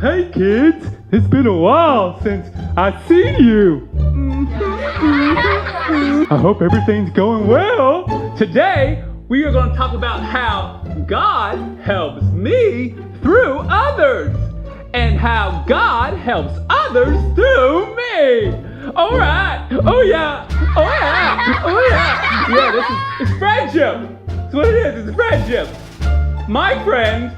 Hey kids, it's been a while since I've seen you. I hope everything's going well. Today, we are going to talk about how God helps me through others and how God helps others through me. All right. Oh yeah. Oh yeah. Oh yeah. Yeah, it's friendship. That's what it is. It's friendship. My friend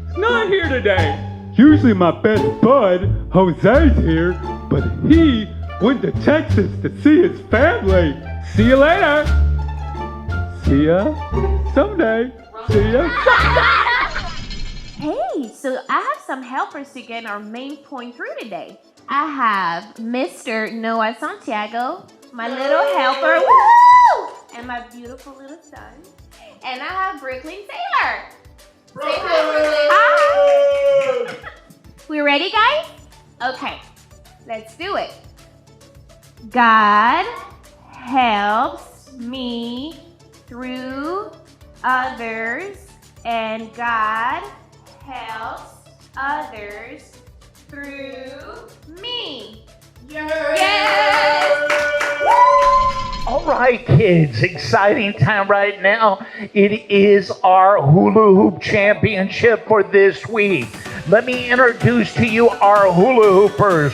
is not here today. Usually my best bud, Jose's here, but he went to Texas to see his family. See you later. See ya someday. See ya someday. Hey, so I have some helpers to get our main point through today. I have Mr. Noah Santiago, my little helper, woo! And my beautiful little son. And I have Brooklyn Taylor. Say hi, Brooklyn. Hi. We ready, guys? Okay, let's do it. God helps me through others, and God helps others through me. Yes! All right, kids, exciting time right now. It is our hula hoop championship for this week. Let me introduce to you our hula hoopers.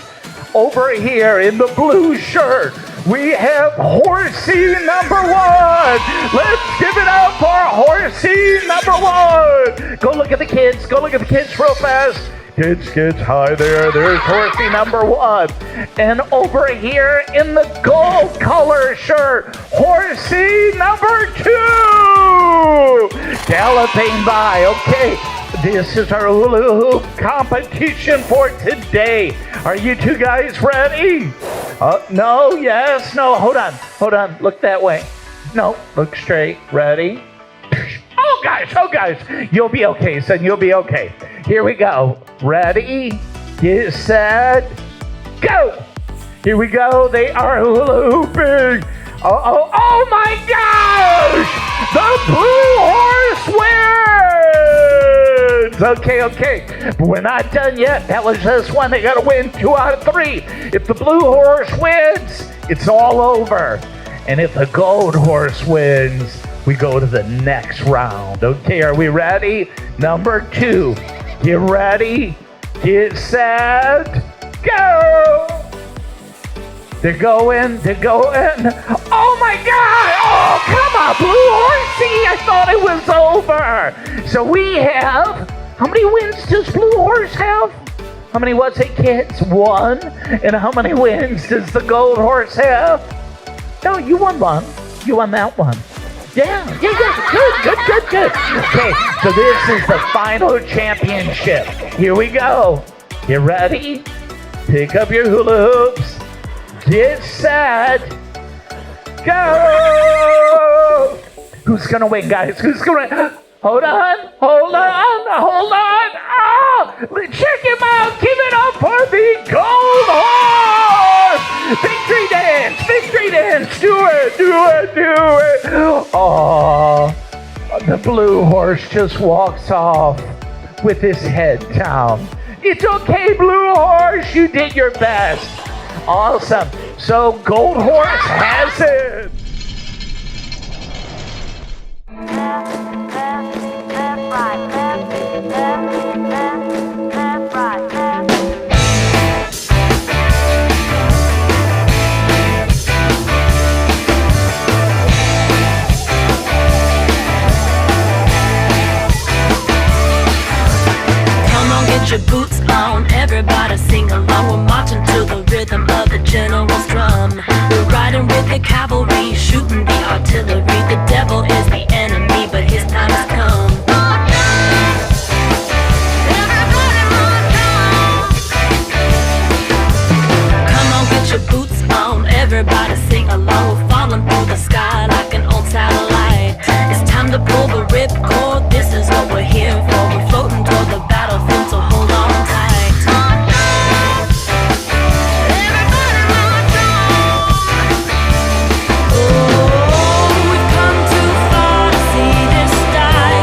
Over here in the blue shirt, we have Horsey number 1. Let's give it up for Horsey number 1. Go look at the kids. Go look at the kids real fast. Kids, hi there. There's Horsey number 1. And over here in the gold color shirt, Horsey number 2. Galloping by. Okay, this is our hula hoop competition for today. Are you two guys ready? No, yes, no. Hold on. Look that way. No, look straight. Ready? Oh, guys. You'll be okay, son. You'll be okay. Here we go. Ready, get set, go. Here we go. They are hula hooping. Oh my gosh! The blue horse wins! Okay. But we're not done yet. That was just one. They got to win 2 out of 3. If the blue horse wins, it's all over. And if the gold horse wins, we go to the next round. Okay, are we ready? Number 2. Get ready, get set, go! They're going. Oh my God! Oh, come on, Blue Horsey! I thought it was over. So we have, how many wins does Blue Horse have? How many was it, kids? 1. And how many wins does the Gold Horse have? No, you won 1. You won that one. Yeah, good. Okay, so this is the final championship. Here we go. You ready? Pick up your hula hoops. Get set. Go! Who's gonna win, guys? Who's gonna win? Hold on. Oh, check him out. Give it up for the Gold Horse. Victory dance. Do it. Oh, the blue horse just walks off with his head down. It's okay, Blue Horse. You did your best. Awesome. So Gold Horse has it. Get your boots on, everybody sing along. We're marching to the rhythm of the general's drum. We're riding with the cavalry, shooting the artillery. The devil is the enemy, but his time has come. Come on, get your boots on, everybody sing along. We're falling through the sky like an old satellite. It's time to pull the ripcord, this is what we're here for. We're floating toward the battlefield, so hold on tight. Oh, we've come too far to see this die.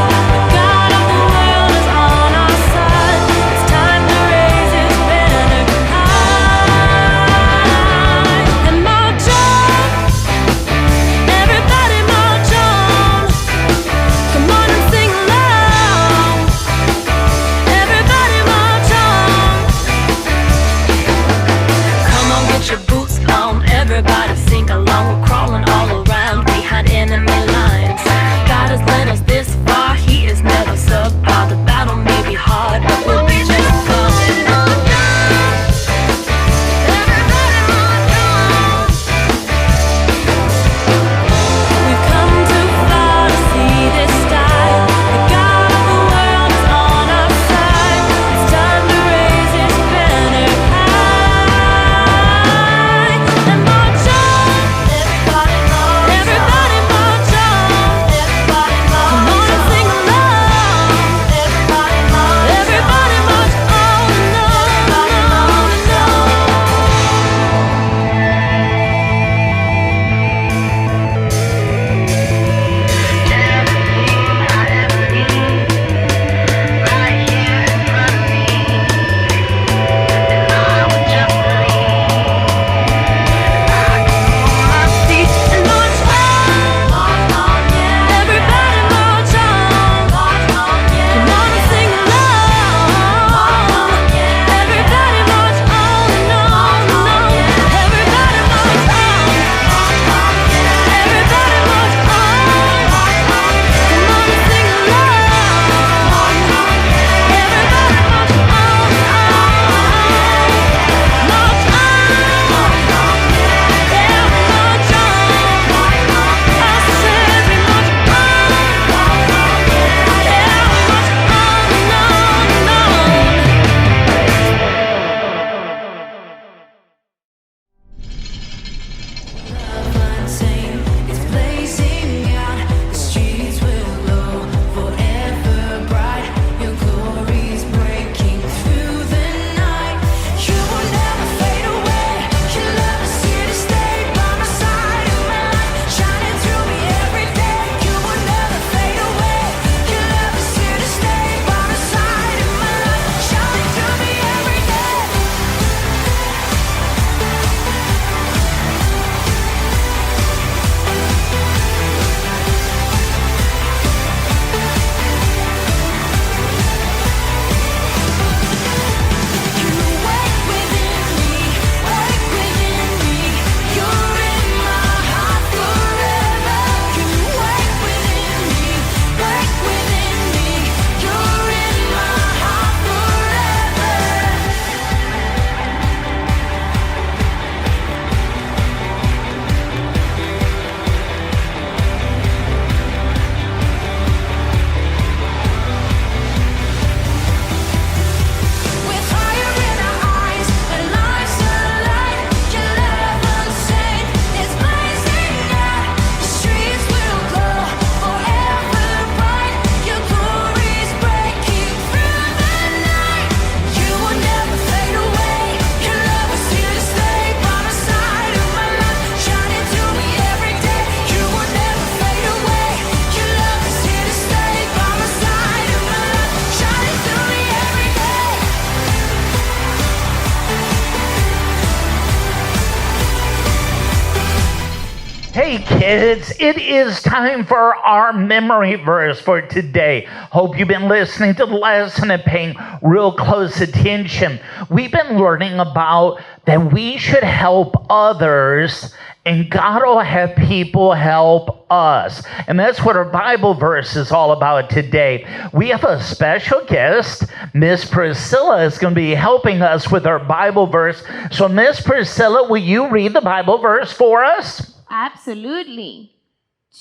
right, kids, it is time for our memory verse for today. Hope you've been listening to the lesson and paying real close attention. We've been learning about that we should help others, and God will have people help us. And that's what our Bible verse is all about today. We have a special guest. Miss Priscilla is going to be helping us with our Bible verse. So, Miss Priscilla, will you read the Bible verse for us? Absolutely.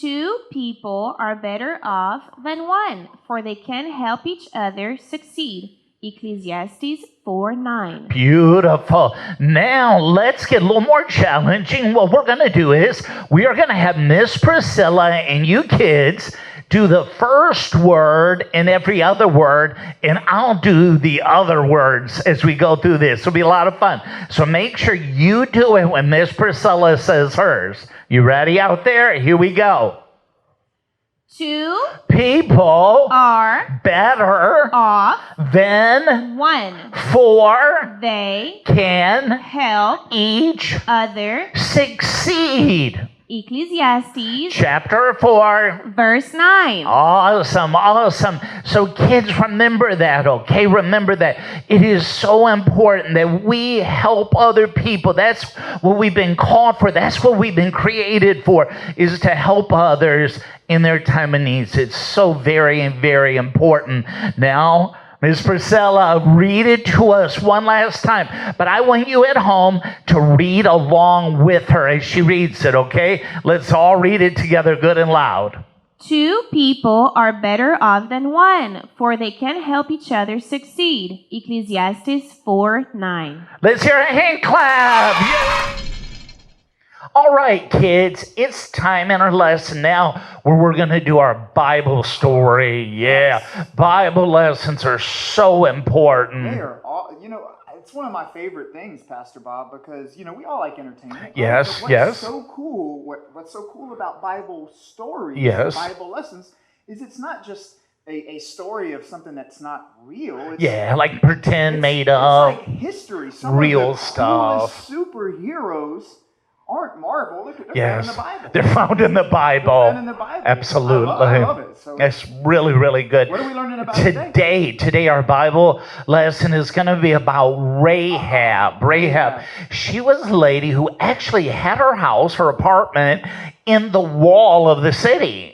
2 people are better off than one, for they can help each other succeed. Ecclesiastes 4:9. Beautiful. Now let's get a little more challenging. What we're going to do is we are going to have Miss Priscilla and you kids do the first word and every other word, and I'll do the other words as we go through this. It'll be a lot of fun. So make sure you do it when Miss Priscilla says hers. You ready out there? Here we go. 2 People are better off than one. 4 They can help each other. succeed. Ecclesiastes Chapter 4. verse 9. Awesome, awesome. So kids, remember that, okay? Remember that. It is so important that we help other people. That's what we've been called for. That's what we've been created for, is to help others in their time of needs. It's so very, very important. Now, Ms. Priscilla, read it to us one last time. But I want you at home to read along with her as she reads it, okay? Let's all read it together good and loud. 2 people are better off than one, for they can help each other succeed. Ecclesiastes 4:9. Let's hear a hand clap. Yeah. All right, kids, it's time in our lesson now where we're going to do our Bible story. Yeah, Bible lessons are so important. They are all, it's one of my favorite things, Pastor Bob, because, we all like entertainment. Right? Yes, but yes. What's so cool about Bible stories, Yes. Bible lessons, is it's not just a story of something that's not real. It's, Yeah, like pretend made it's up. like history. Some real of the stuff. coolest superheroes aren't Marvel. They're Yes, found in the Bible. they're found in the Bible. Found in the Bible. Absolutely. I love it. So That's really, really good. what are we learning about today? Today our Bible lesson is going to be about Rahab. Rahab. She was a lady who actually had her house, her apartment, in the wall of the city.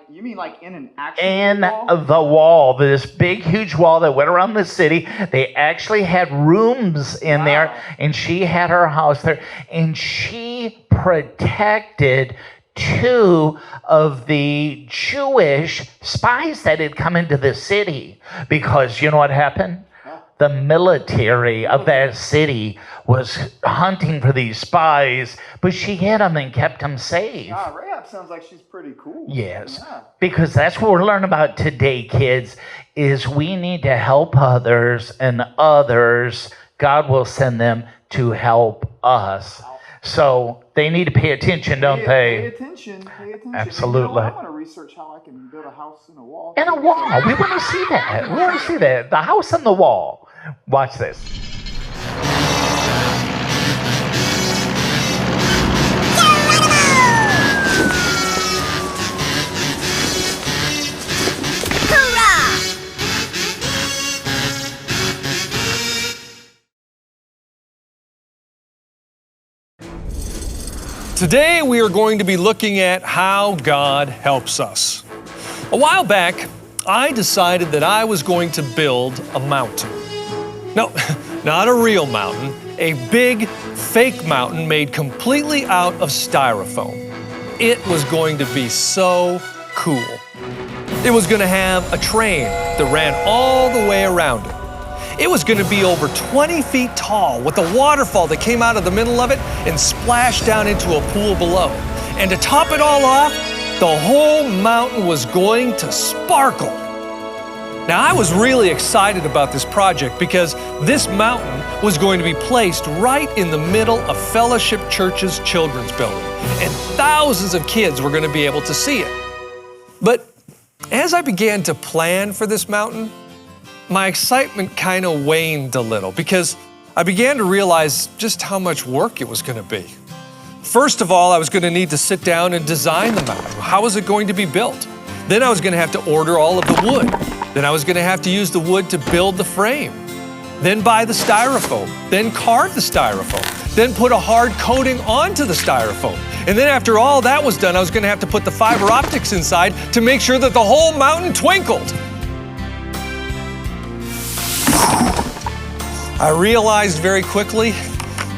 You mean in an actual In wall? the wall, this big, huge wall that went around the city. They actually had rooms in there, and she had her house there, and she protected 2 of the Jewish spies that had come into the city. Because you know what happened? The military of that city was hunting for these spies, but she hid them and kept them safe. Rahab sounds like she's pretty cool. Yes, Yeah. because that's what we're learning about today, kids, is we need to help others, and others, God will send them to help us. So they need to pay attention, don't Pay they? attention. Absolutely. I want to research how I can build a house in a wall. In a wall. We want to see that. We want to see that. The house on the wall. Watch this. Today we are going to be looking at how God helps us. A while back, I decided that I was going to build a mountain. No, not a real mountain, a big fake mountain made completely out of styrofoam. It was going to be so cool. It was going to have a train that ran all the way around it. It was going to be over 20 feet tall with a waterfall that came out of the middle of it and splashed down into a pool below. And to top it all off, the whole mountain was going to sparkle. Now, I was really excited about this project because this mountain was going to be placed right in the middle of Fellowship Church's children's building, and thousands of kids were going to be able to see it. But as I began to plan for this mountain, my excitement kind of waned a little because I began to realize just how much work it was going to be. First of all, I was going to need to sit down and design the mountain. How was it going to be built? Then I was going to have to order all of the wood. Then I was going to have to use the wood to build the frame. Then buy the styrofoam. Then carve the styrofoam. Then put a hard coating onto the styrofoam. And then after all that was done, I was going to have to put the fiber optics inside to make sure that the whole mountain twinkled. I realized very quickly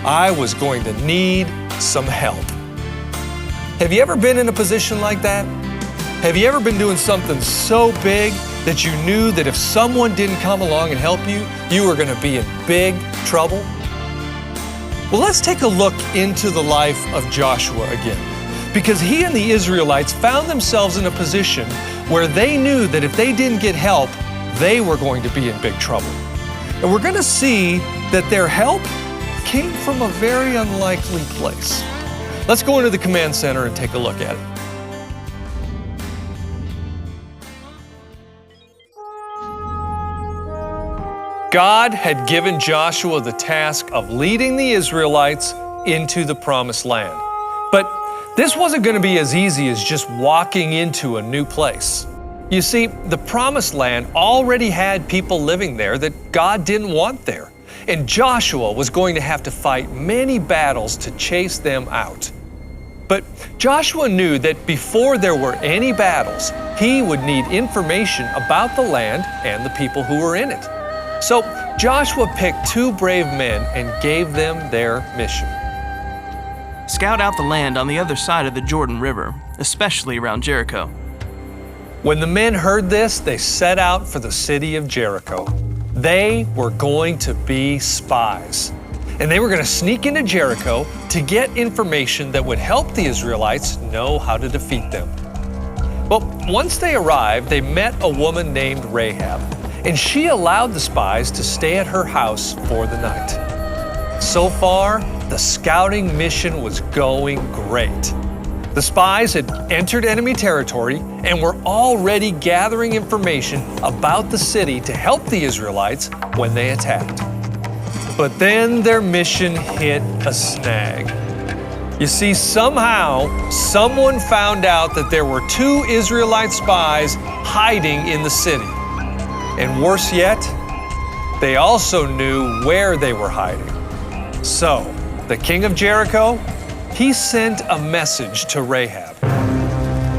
I was going to need some help. Have you ever been in a position like that? Have you ever been doing something so big that you knew that if someone didn't come along and help you, you were going to be in big trouble? Well, let's take a look into the life of Joshua again, because he and the Israelites found themselves in a position where they knew that if they didn't get help, they were going to be in big trouble. And we're going to see that their help came from a very unlikely place. Let's go into the command center and take a look at it. God had given Joshua the task of leading the Israelites into the promised land. But this wasn't going to be as easy as just walking into a new place. You see, the promised land already had people living there that God didn't want there. And Joshua was going to have to fight many battles to chase them out. But Joshua knew that before there were any battles, he would need information about the land and the people who were in it. So Joshua picked 2 brave men and gave them their mission. Scout out the land on the other side of the Jordan River, especially around Jericho. When the men heard this, they set out for the city of Jericho. They were going to be spies, and they were going to sneak into Jericho to get information that would help the Israelites know how to defeat them. Well, once they arrived, they met a woman named Rahab, and she allowed the spies to stay at her house for the night. So far, the scouting mission was going great. The spies had entered enemy territory and were already gathering information about the city to help the Israelites when they attacked. But then their mission hit a snag. You see, somehow, someone found out that there were 2 Israelite spies hiding in the city. And worse yet, they also knew where they were hiding. So, the king of Jericho, he sent a message to Rahab.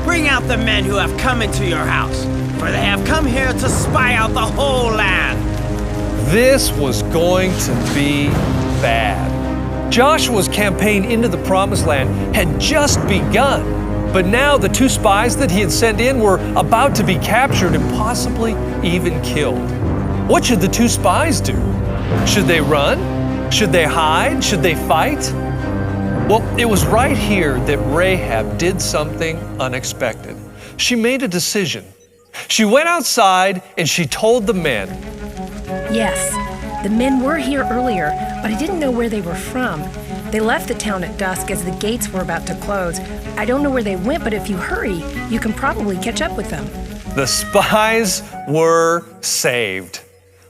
Bring out the men who have come into your house, for they have come here to spy out the whole land. This was going to be bad. Joshua's campaign into the Promised Land had just begun, but now the 2 spies that he had sent in were about to be captured and possibly even killed. What should the 2 spies do? Should they run? Should they hide? Should they fight? Well, it was right here that Rahab did something unexpected. She made a decision. She went outside and she told the men, Yes, the men were here earlier, but I didn't know where they were from. They left the town at dusk as the gates were about to close. I don't know where they went, but if you hurry, you can probably catch up with them. The spies were saved.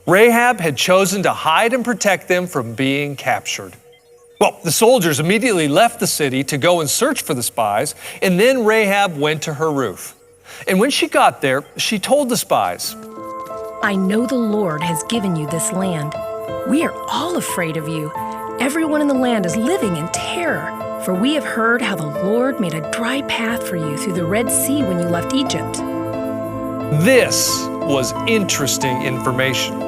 Rahab had chosen to hide and protect them from being captured. Well, the soldiers immediately left the city to go and search for the spies, and then Rahab went to her roof. And when she got there, she told the spies, I know the Lord has given you this land. We are all afraid of you. Everyone in the land is living in terror, for we have heard how the Lord made a dry path for you through the Red Sea when you left Egypt. This was interesting information.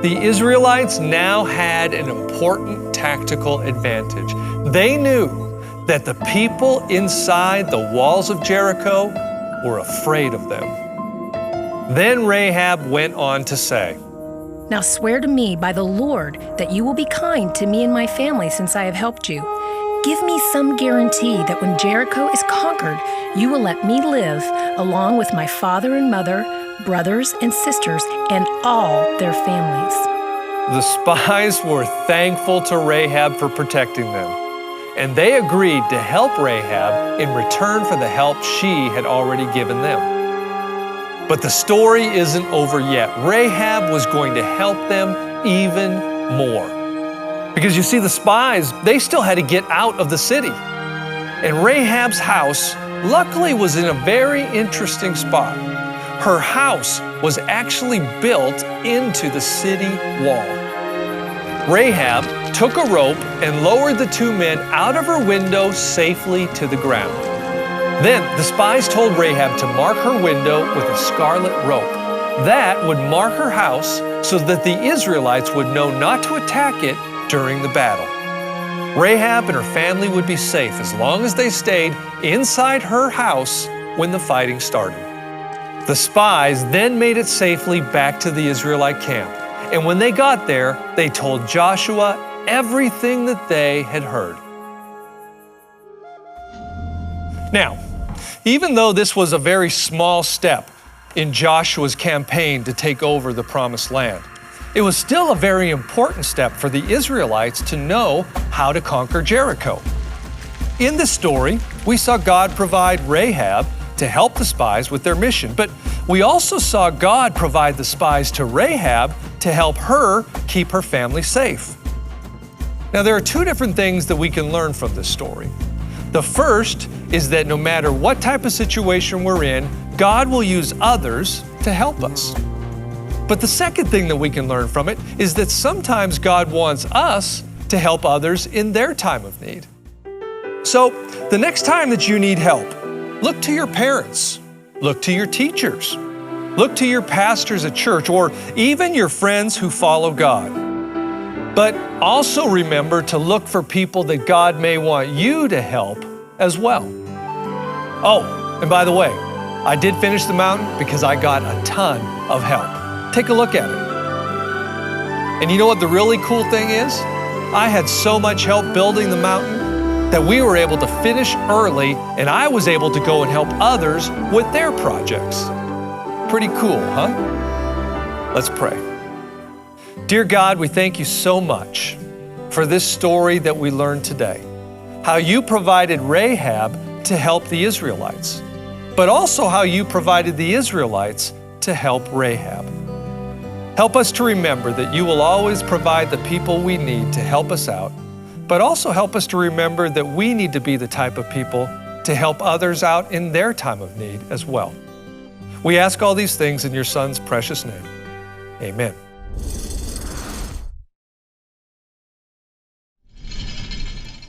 The Israelites now had an important tactical advantage. They knew that the people inside the walls of Jericho were afraid of them. Then Rahab went on to say, Now swear to me by the Lord that you will be kind to me and my family since I have helped you. Give me some guarantee that when Jericho is conquered, you will let me live along with my father and mother, brothers and sisters, and all their families. The spies were thankful to Rahab for protecting them, and they agreed to help Rahab in return for the help she had already given them. But the story isn't over yet. Rahab was going to help them even more. Because you see, the spies, they still had to get out of the city. And Rahab's house, luckily, was in a very interesting spot. Her house was actually built into the city wall. Rahab took a rope and lowered the two men out of her window safely to the ground. Then the spies told Rahab to mark her window with a scarlet rope. That would mark her house so that the Israelites would know not to attack it during the battle. Rahab and her family would be safe as long as they stayed inside her house when the fighting started. The spies then made it safely back to the Israelite camp. And when they got there, they told Joshua everything that they had heard. Now, even though this was a very small step in Joshua's campaign to take over the Promised Land, it was still a very important step for the Israelites to know how to conquer Jericho. In this story, we saw God provide Rahab to help the spies with their mission, but we also saw God provide the spies to Rahab to help her keep her family safe. Now, there are two different things that we can learn from this story. The first is that no matter what type of situation we're in, God will use others to help us. But the second thing that we can learn from it is that sometimes God wants us to help others in their time of need. So, the next time that you need help, look to your parents, look to your teachers, look to your pastors at church, or even your friends who follow God. But also remember to look for people that God may want you to help as well. Oh, and by the way, I did finish the mountain because I got a ton of help. Take a look at it. And you know what the really cool thing is? I had so much help building the mountain that we were able to finish early, and I was able to go and help others with their projects. Pretty cool, huh? Let's pray. Dear God, we thank you so much for this story that we learned today. How you provided Rahab to help the Israelites, but also how you provided the Israelites to help Rahab. Help us to remember that you will always provide the people we need to help us out, but also help us to remember that we need to be the type of people to help others out in their time of need as well. We ask all these things in your Son's precious name. Amen.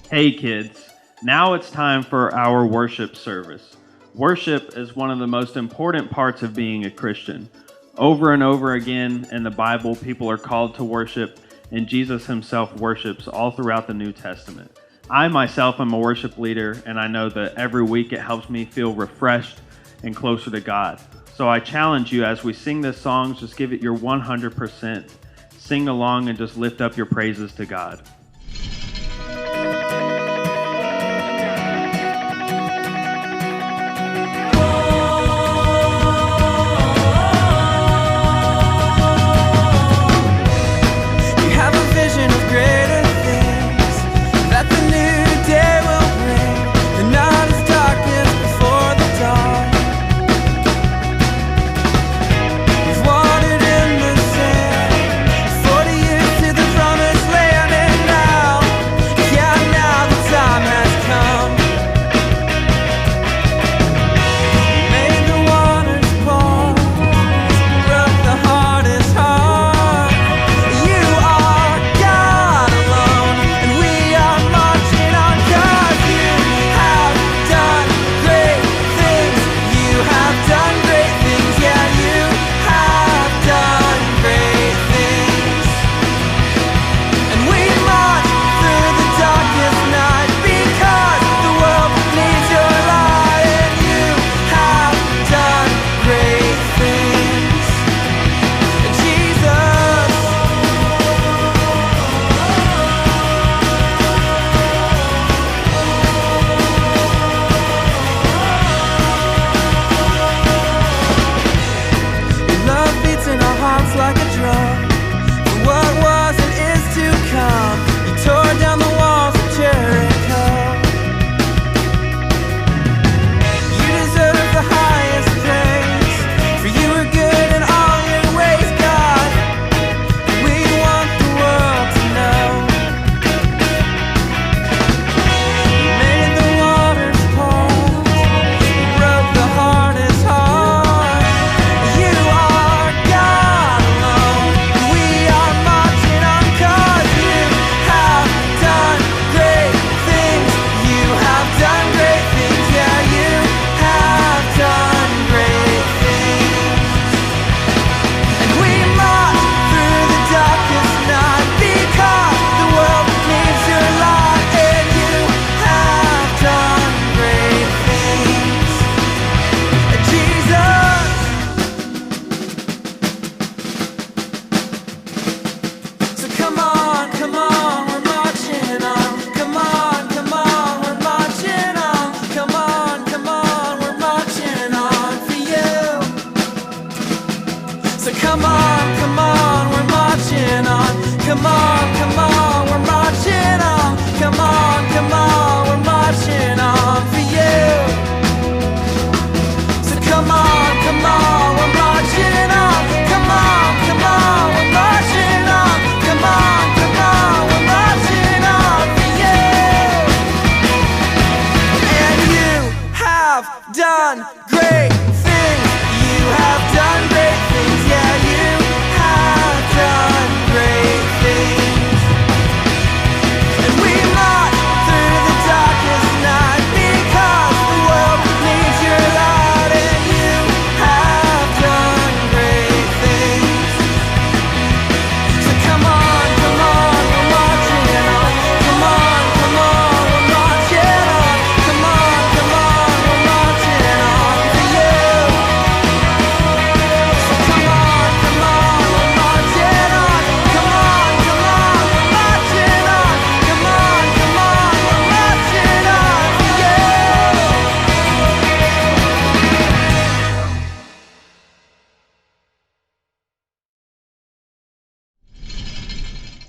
Hey kids, now it's time for our worship service. Worship is one of the most important parts of being a Christian. Over and over again in the Bible, people are called to worship, and Jesus himself worships all throughout the New Testament. I myself am a worship leader, and I know that every week it helps me feel refreshed and closer to God. So I challenge you, as we sing this song, just give it your 100%. Sing along and just lift up your praises to God. Watered in the sand, 40 years to the promised land, and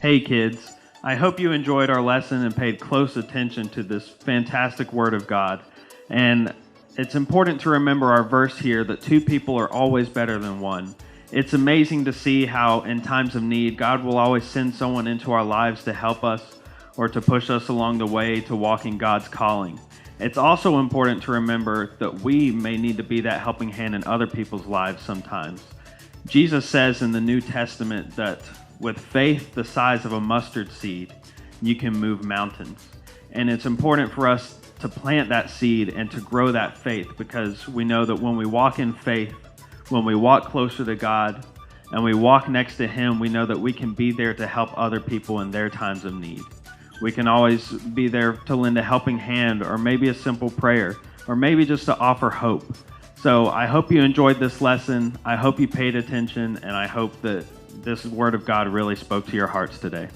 Hey kids, I hope you enjoyed our lesson and paid close attention to this fantastic Word of God. And it's important to remember our verse here that 2 people are always better than 1. It's amazing to see how in times of need, God will always send someone into our lives to help us or to push us along the way to walk in God's calling. It's also important to remember that we may need to be that helping hand in other people's lives sometimes. Jesus says in the New Testament that with faith the size of a mustard seed, you can move mountains. And it's important for us to plant that seed and to grow that faith, because we know that when we walk in faith, when we walk closer to God and we walk next to Him, we know that we can be there to help other people in their times of need. We can always be there to lend a helping hand, or maybe a simple prayer, or maybe just to offer hope. So I hope you enjoyed this lesson. I hope you paid attention, and I hope that this Word of God really spoke to your hearts today.